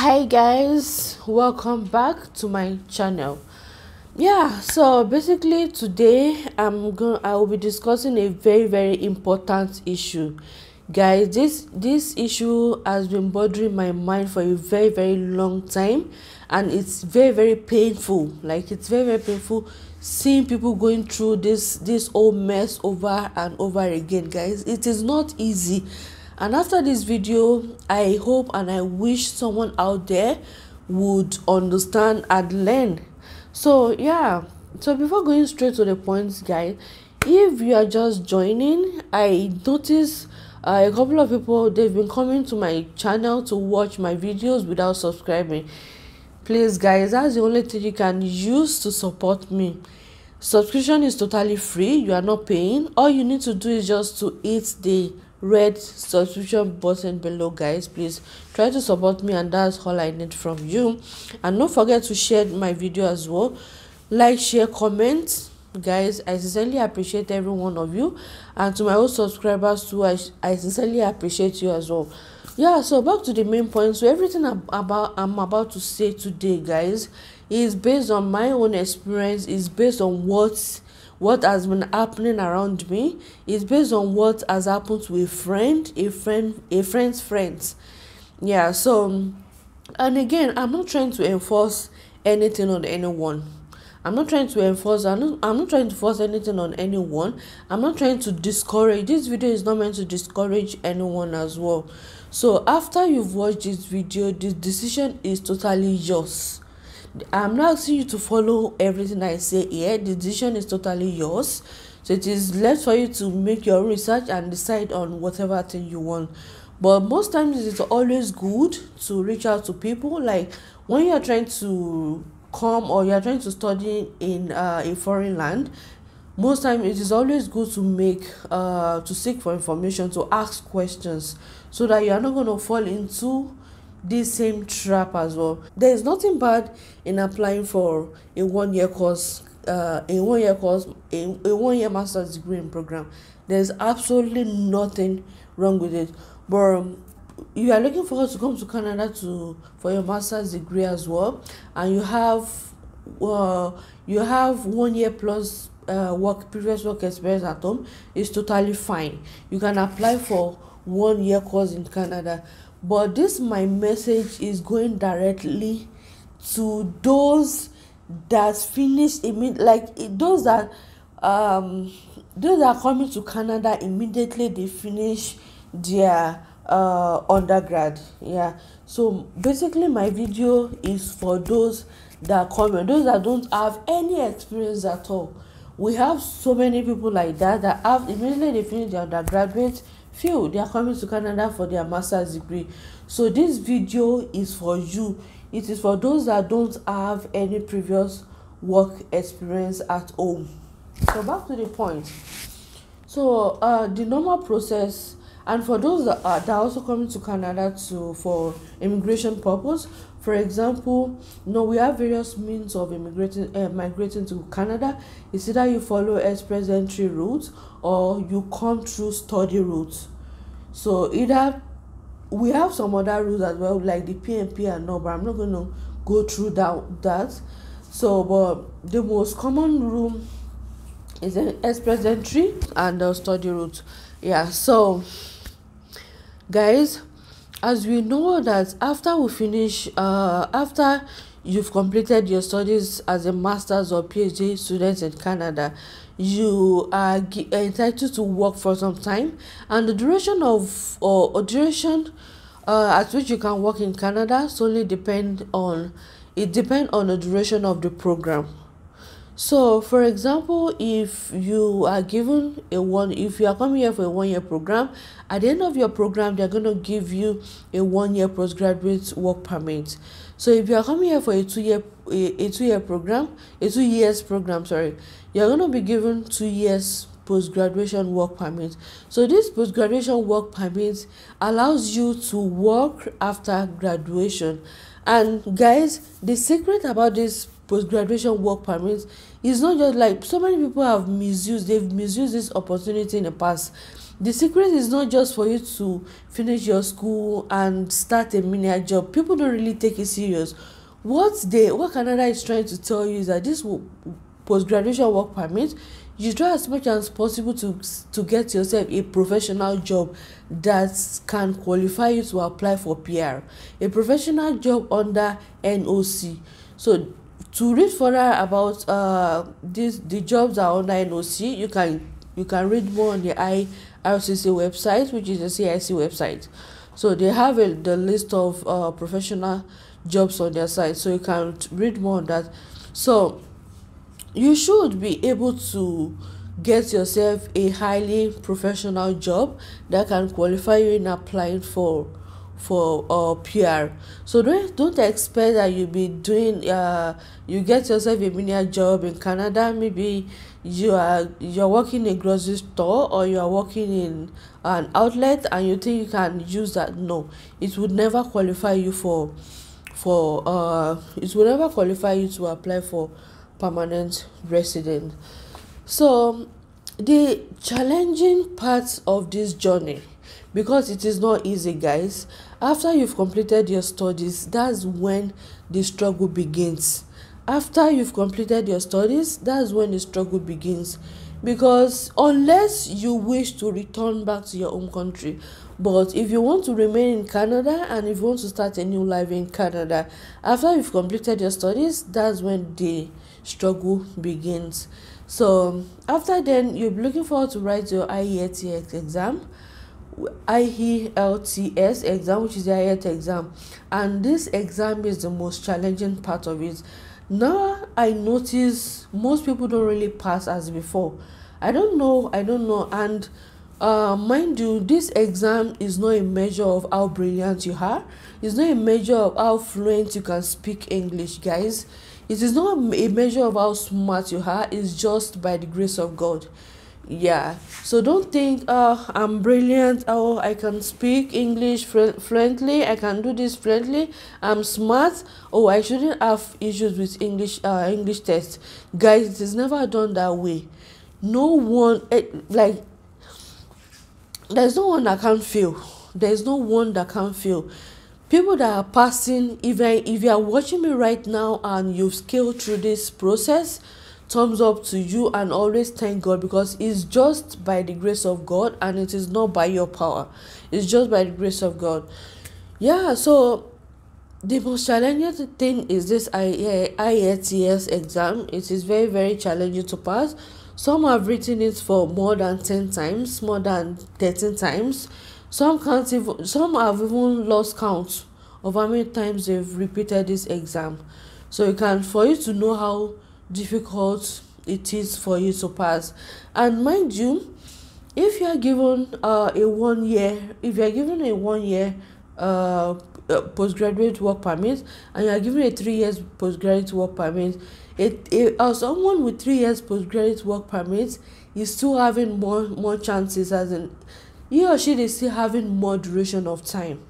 Hi guys, welcome back to my channel. So basically today I will be discussing a very important issue. Guys, this issue has been bothering my mind for a very long time, and it's very painful. Like, it's very painful seeing people going through this whole mess over and over again. Guys, it is not easy. And after this video, I hope and I wish someone out there would understand and learn. So before going straight to the points, guys, if you are just joining, I noticed a couple of people, they've been coming to my channel to watch my videos without subscribing. Please guys, that's the only thing you can use to support me. Subscription is totally free. You are not paying. All you need to do is just to hit the red subscription button below. Guys, please try to support me, and that's all I need from you. And don't forget to share my video as well. Like, share, comment. Guys, I sincerely appreciate every one of you, and to my old subscribers too, I sincerely appreciate you as well. So back to the main point. So everything I'm about to say today, guys, is based on my own experience, is based on what has been happening around me, is based on what has happened to a friend's friends. And again, I'm not trying to enforce anything on anyone. I'm not trying to force anything on anyone. I'm not trying to discourage. This video is not meant to discourage anyone as well. So after you've watched this video, the decision is totally yours. I'm not asking you to follow everything I say here. The decision is totally yours. So it is left for you to make your research and decide on whatever thing you want. But most times it is always good to reach out to people. Like when you are trying to come or you are trying to study in a foreign land, most times it is always good to seek for information, to ask questions, so that you are not going to fall into this same trap as well. There is nothing bad in applying for a one-year course, a one-year master's degree in program. There's absolutely nothing wrong with it. But you are looking forward to come to Canada for your master's degree as well, and you have 1 year plus previous work experience at home, is totally fine. You can apply for 1 year course in Canada. But my message is going directly to those that finished those that are coming to Canada immediately they finish their undergrad. So basically my video is for those that come, those that don't have any experience at all. We have so many people like that have immediately they finish their undergraduate, they are coming to Canada for their master's degree. So this video is for you. It is for those that don't have any previous work experience at home. So back to the point. So the normal process, and for those that are also coming to Canada for immigration purpose. For example, we have various means of migrating to Canada. It's either you follow express entry route or you come through study route. So either we have some other routes as well, like the PNP and all, but I'm not going to go through that. So, but the most common route is an express entry and the study route. So guys, as we know that after you've completed your studies as a master's or PhD student in Canada, you are entitled to work for some time, and the duration at which you can work in Canada solely depends on the duration of the program. So for example, if you are given if you are coming here for a 1 year program, at the end of your program they're going to give you a 1 year postgraduate work permit. So if you are coming here for a 2 years program, you're going to be given 2 years post-graduation work permit. So this post-graduation work permit allows you to work after graduation. And guys, the secret about this post-graduation work permit is not just like so many people have misused. They've misused this opportunity in the past. The secret is not just for you to finish your school and start a mini job. People don't really take it serious. What Canada is trying to tell you is that this post-graduation work permit, you try as much as possible to get yourself a professional job that can qualify you to apply for PR, a professional job under NOC. So to read further about the jobs that are under NOC, you can read more on the IRCC website, which is the CIC website. So they have the list of professional jobs on their site, so you can read more on that. So you should be able to get yourself a highly professional job that can qualify you in applying for PR. So don't expect that you'll be doing you get yourself a mini job in Canada. Maybe you're working in a grocery store, or you are working in an outlet, and you think you can use that. No, it would never qualify you it will never qualify you to apply for permanent resident. So the challenging parts of this journey, because it is not easy, guys, after you've completed your studies, that's when the struggle begins. After you've completed your studies, that's when the struggle begins. Because unless you wish to return back to your home country, but if you want to remain in Canada and if you want to start a new life in Canada, after you've completed your studies, that's when the struggle begins. So after then, you'll be looking forward to write your IELTS exam, which is the IELTS exam, and this exam is the most challenging part of it. Now I notice most people don't really pass as before. I don't know, and mind you, this exam is not a measure of how brilliant you are. It's not a measure of how fluent you can speak English, guys. It is not a measure of how smart you are. It's just by the grace of God. Yeah, so don't think I'm brilliant, I can speak English fluently, I can do this fluently, I'm smart, I shouldn't have issues with English test. Guys, it is never done that way. No one there's no one that can't fail. There's no one that can't fail. People that are passing, if you are watching me right now and you've scaled through this process, thumbs up to you, and always thank God, because it's just by the grace of God and it is not by your power. It's just by the grace of God. Yeah, so the most challenging thing is this IELTS exam. It is very, very challenging to pass. Some have written it for more than 10 times, more than 13 times. Some have even lost count of how many times they've repeated this exam. So for you to know how difficult it is for you to pass. And mind you, if you are given a 1 year postgraduate work permit, and you are given a 3 years postgraduate work permit, someone with 3 years postgraduate work permit is still having more chances, as in he or she is still having more duration of time.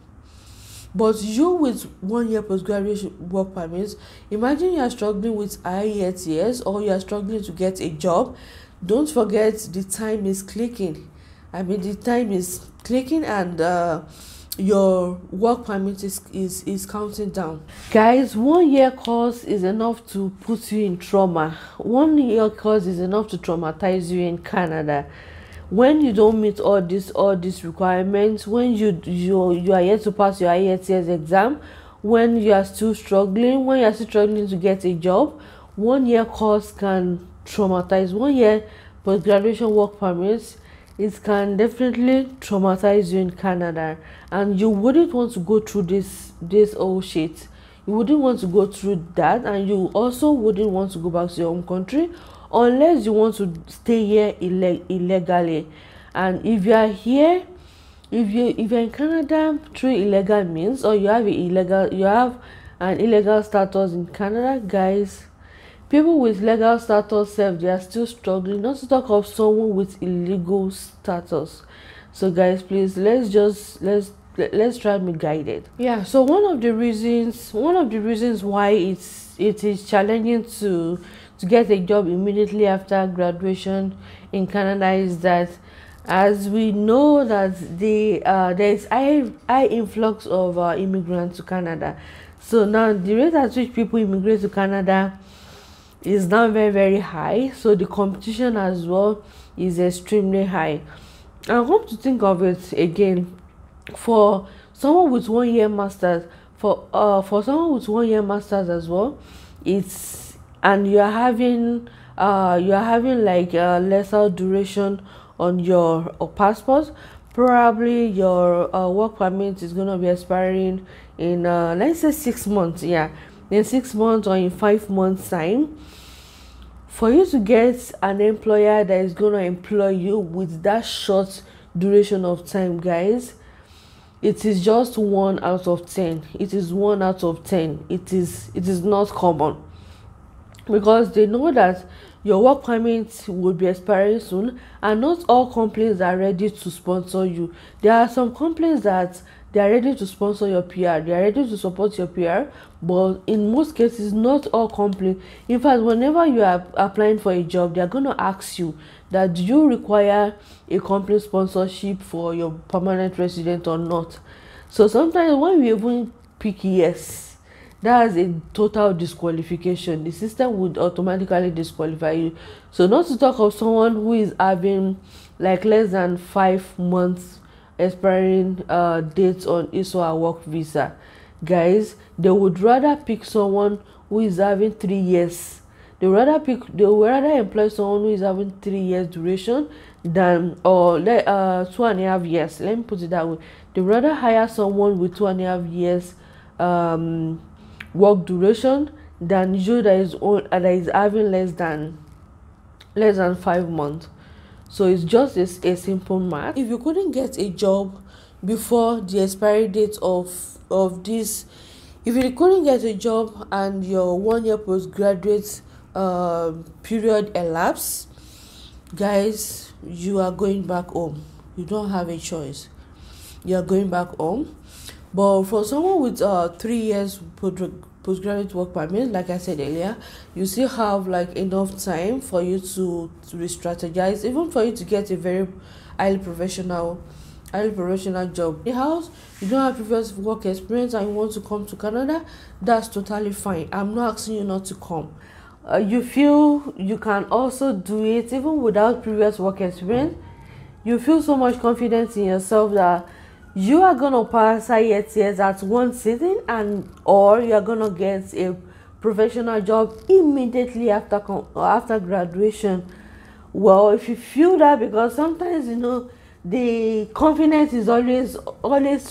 But you with 1 year postgraduate work permit, imagine you are struggling with IELTS, or you are struggling to get a job. Don't forget, the time is clicking. The time is clicking, and your work permit is counting down. Guys, 1 year course is enough to put you in trauma. 1 year course is enough to traumatize you in Canada. When you don't meet all these requirements, when you are yet to pass your IELTS exam, when you are still struggling, to get a job, 1 year course can traumatize. 1 year post-graduation work permits, it can definitely traumatize you in Canada, and you wouldn't want to go through this whole shit. You wouldn't want to go through that, and you also wouldn't want to go back to your home country unless you want to stay here illegally. And if you are here, if you're in Canada through illegal means, or you have an illegal status in Canada, guys, people with legal status, they are still struggling, not to talk of someone with illegal status. So guys, please, let's try and be guided. Yeah, so one of the reasons why it is challenging to get a job immediately after graduation in Canada is that As we know that there's high influx of immigrants to Canada. So now the rate at which people immigrate to Canada is now very high. So the competition as well is extremely high. I hope to think of it again, for someone with 1 year masters, for someone with 1 year masters as well, it's and you are having like a lesser duration on your passport. Probably your work permit is going to be expiring in let's say 6 months. Yeah, in 6 months or in 5 months time. For you to get an employer that is going to employ you with that short duration of time, guys, it is just 1 out of 10. It is 1 out of 10. It is not common, because they know that your work permit will be expiring soon, and not all companies are ready to sponsor you. There are some companies that they are ready to sponsor your PR, they are ready to support your PR, but in most cases not all companies. In fact, whenever you are applying for a job, they are going to ask you that, do you require a company sponsorship for your permanent resident or not. So sometimes when we even pick yes, that's a total disqualification. The system would automatically disqualify you. So not to talk of someone who is having like less than 5 months expiring dates on his or her work visa. Guys, they would rather pick someone who is having 3 years. They would rather employ someone who is having 3 years duration than, or 2.5 years. Let me put it that way. They would rather hire someone with 2.5 years work duration than you that is having less than 5 months. So it's just a simple math. If you couldn't get a job before the expiry date of this, if you couldn't get a job and your 1 year postgraduate period elapsed, guys, you are going back home. You don't have a choice. You are going back home. But for someone with 3 years postgraduate work permit, like I said earlier, you still have like enough time for you to re-strategize, even for you to get a very highly professional job. The house, you don't have previous work experience and you want to come to Canada, that's totally fine. I'm not asking you not to come. You feel you can also do it even without previous work experience. You feel so much confidence in yourself that you are gonna pass IELTS at one sitting, or you are gonna get a professional job immediately after graduation. Well, if you feel that, because sometimes the confidence is always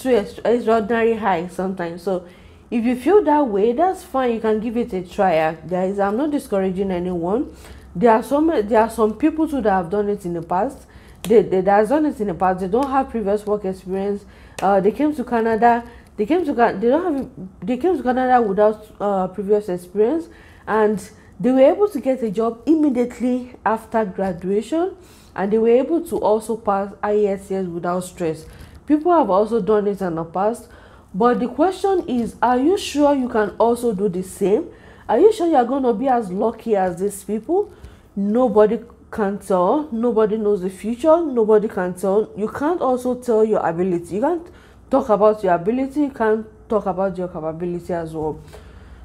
too extraordinary high sometimes. So if you feel that way, that's fine. You can give it a try, guys. I'm not discouraging anyone. There are some people too that have done it in the past. They have done it in the past. They don't have previous work experience. They came to Canada. They came to Canada without previous experience, and they were able to get a job immediately after graduation, and they were able to also pass IELTS without stress. People have also done it in the past, but the question is, are you sure you can also do the same? Are you sure you are going to be as lucky as these people? Nobody can tell. Nobody knows the future. Nobody can tell. You can't also tell your ability. You can't talk about your ability. You can't talk about your capability as well.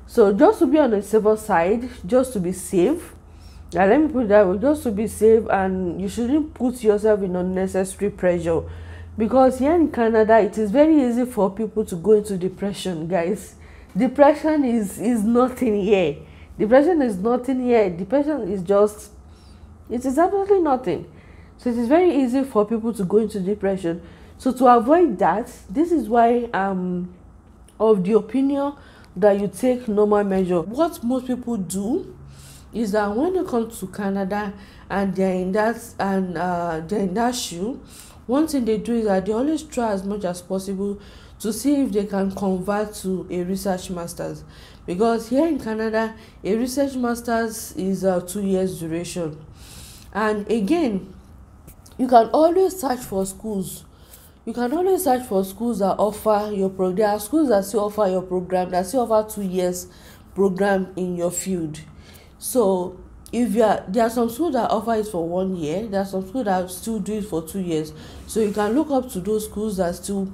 So just to be on the safer side, just to be safe, let me put it that way, just to be safe, and you shouldn't put yourself in unnecessary pressure, because here in Canada it is very easy for people to go into depression, guys. Depression is nothing here. Depression is nothing here. Depression is just, it is absolutely nothing. So it is very easy for people to go into depression. So to avoid that, this is why I'm of the opinion that you take normal measure. What most people do is that when they come to Canada and they're in that shoe, one thing they do is that they always try as much as possible to see if they can convert to a research master's, because here in Canada a research master's is 2 years duration. And again, you can always search for schools. You can always search for schools that offer your program. There are schools that still offer your program, that still offer 2 years program in your field. So if you are, there are some schools that offer it for 1 year, there are some schools that still do it for 2 years. So you can look up to those schools that still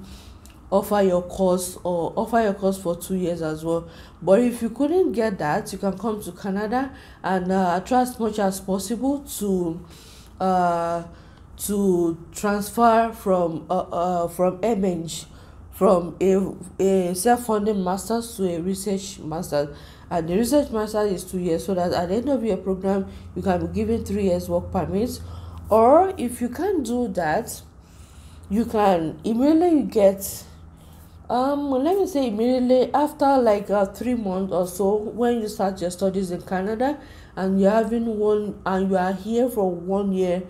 offer your course, or offer your course for 2 years as well. But if you couldn't get that, you can come to Canada and try as much as possible uh transfer from MNG, from a self-funding master's to a research master's. And the research master's is 2 years, so that at the end of your program you can be given 3 years work permit. Or if you can't do that, you can immediately get let me say immediately after like 3 months or so, when you start your studies in Canada and you're having one, and you are here for 1 year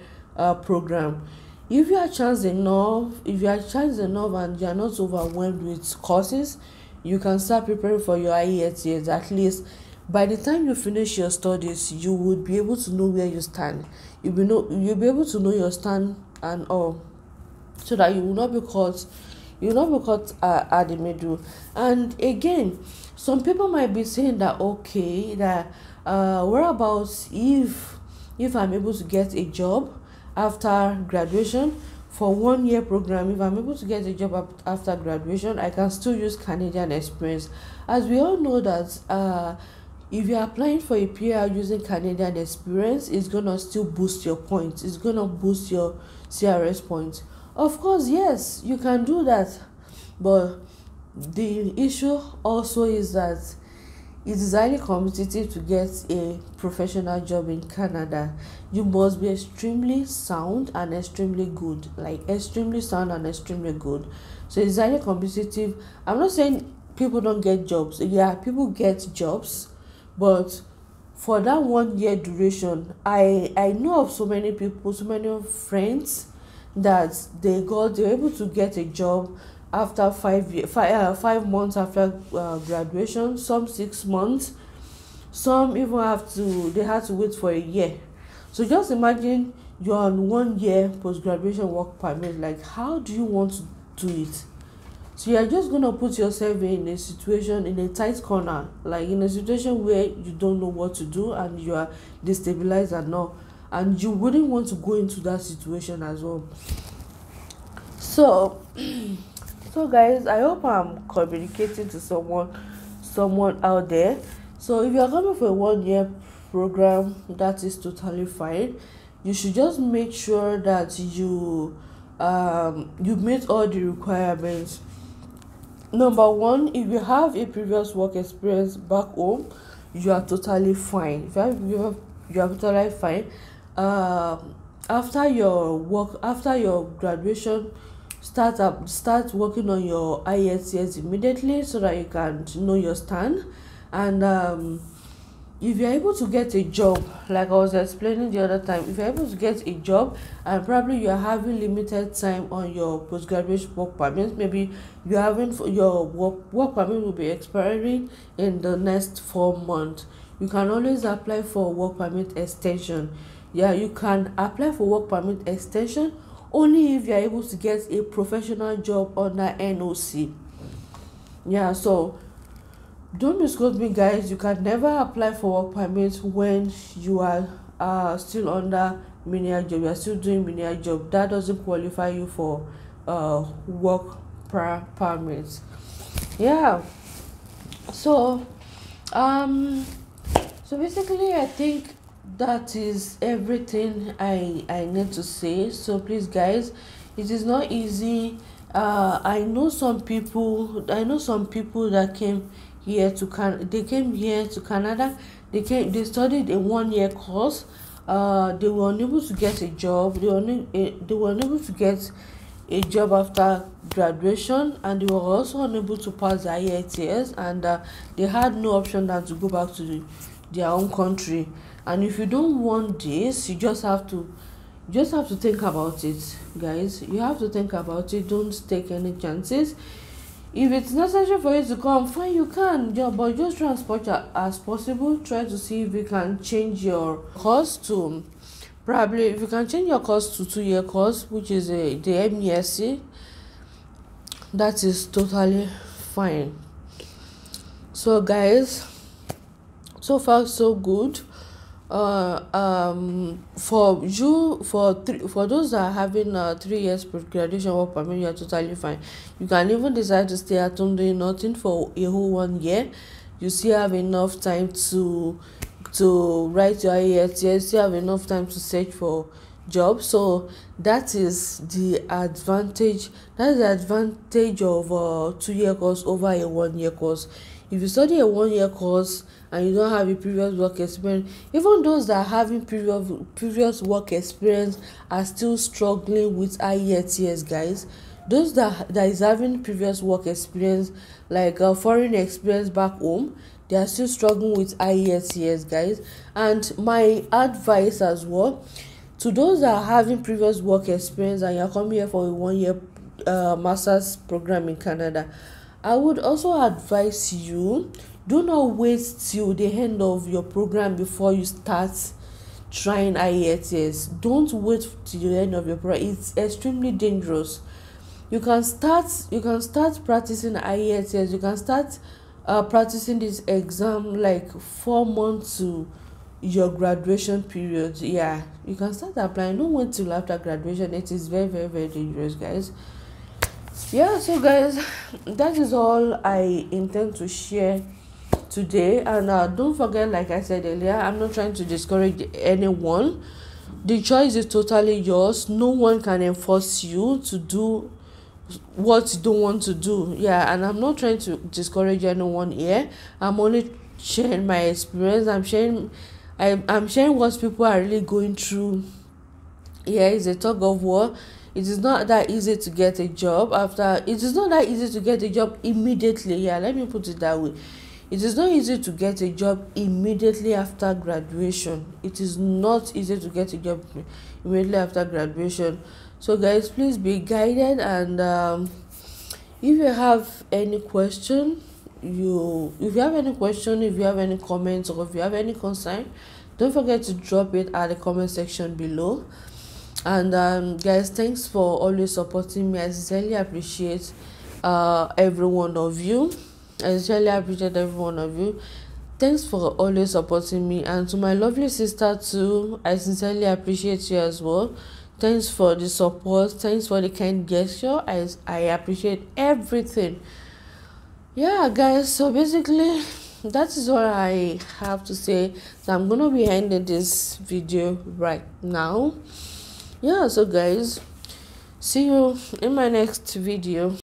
program. If you are chance enough and you are not overwhelmed with courses, you can start preparing for your IELTS. At least by the time you finish your studies, you would be able to know where you stand. You'll be able to know your stand and all, so that you will not be caught at the middle. And again, some people might be saying that, okay, that what about if I'm able to get a job after graduation for 1 year program? If I'm able to get a job after graduation, I can still use Canadian experience. As we all know that if you're applying for a PR using Canadian experience, it's gonna still boost your points. It's gonna boost your CRS points. Of course, yes, you can do that, but the issue also is that it is highly competitive to get a professional job in Canada. You must be extremely sound and extremely good, like extremely sound and extremely good. So it's highly competitive. I'm not saying people don't get jobs. Yeah, people get jobs, but for that 1 year duration, I know of so many people, so many friends, that they were able to get a job after 5 months after graduation, some 6 months, some even they had to wait for a year. So just imagine you're on 1 year post-graduation work permit. Like, how do you want to do it? So you're just gonna put yourself in a situation, in a tight corner, like in a situation where you don't know what to do and you are destabilized and all, and you wouldn't want to go into that situation as well. So so guys, I hope I'm communicating to someone out there. So if you're coming for a 1 year program, that is totally fine. You should just make sure that you meet all the requirements. Number one, if you have a previous work experience back home, you are totally fine. You are totally fine. After your graduation, start working on your IELTS immediately, so that you can know your stand. And if you're able to get a job, like I was explaining the other time, if you're able to get a job and probably you're having limited time on your postgraduate work permit, maybe you're having your work permit will be expiring in the next 4 months, you can always apply for work permit extension. Yeah, you can apply for work permit extension only if you're able to get a professional job under NOC. Yeah, so don't misquote me, guys. You can never apply for work permit when you are still under menial job. You are still doing menial job. That doesn't qualify you for work permit. Yeah. So so basically, I think that is everything I need to say. So please, guys, it is not easy. I know some people that came here to they came here to Canada. They studied a 1 year course. They were unable to get a job. They were unable to get a job after graduation, and they were also unable to pass the IELTS, and they had no option than to go back to their own country. And if you don't want this, you just have to think about it, guys. You have to think about it. Don't take any chances. If it's necessary for you to come, fine, you can. Yeah, but just try as much as possible. Try to see if you can change your course to, probably if you can change your course to 2 year course, which is the MESC. That is totally fine. So guys, so far so good. For those that are having 3 years post graduation work permit, you're totally fine. You can even decide to stay at home doing nothing for a whole 1 year. You still have enough time to write your IELTS. You still have enough time to search for job. So that is the advantage. That is the advantage of a 2 year course over a 1 year course. If you study a 1 year course and you don't have a previous work experience, even those that are having previous work experience are still struggling with IELTS, guys. Those that is having previous work experience, like foreign experience back home, they are still struggling with IELTS, guys. And my advice as well to those that are having previous work experience and you're coming here for a 1 year master's program in Canada, I would also advise you, do not wait till the end of your program before you start trying IELTS. Don't wait till the end of your program. It's extremely dangerous. You can start practicing IELTS. You can start practicing this exam like 4 months to your graduation period. Yeah, you can start applying. Don't wait till after graduation. It is very, very, very dangerous, guys. Yeah, so guys, that is all I intend to share today. And don't forget, like I said earlier, I'm not trying to discourage anyone. The choice is totally yours. No one can enforce you to do what you don't want to do. Yeah, and I'm not trying to discourage anyone here. I'm only sharing my experience. I'm sharing what people are really going through. Yeah, it's a tug of war. It is not that easy to get a job after. It is not that easy to get a job immediately. Yeah, let me put it that way. It is not easy to get a job immediately after graduation. It is not easy to get a job immediately after graduation. So guys, please be guided. And if you have any question, if you have any comments, or if you have any concern, don't forget to drop it at the comment section below. And guys, thanks for always supporting me. I sincerely appreciate every one of you. Thanks for always supporting me. And to my lovely sister too, I sincerely appreciate you as well. Thanks for the support. Thanks for the kind gesture. I appreciate everything. Yeah, guys, so basically that is all I have to say. So I'm gonna be ending this video right now. Yeah, so guys, see you in my next video.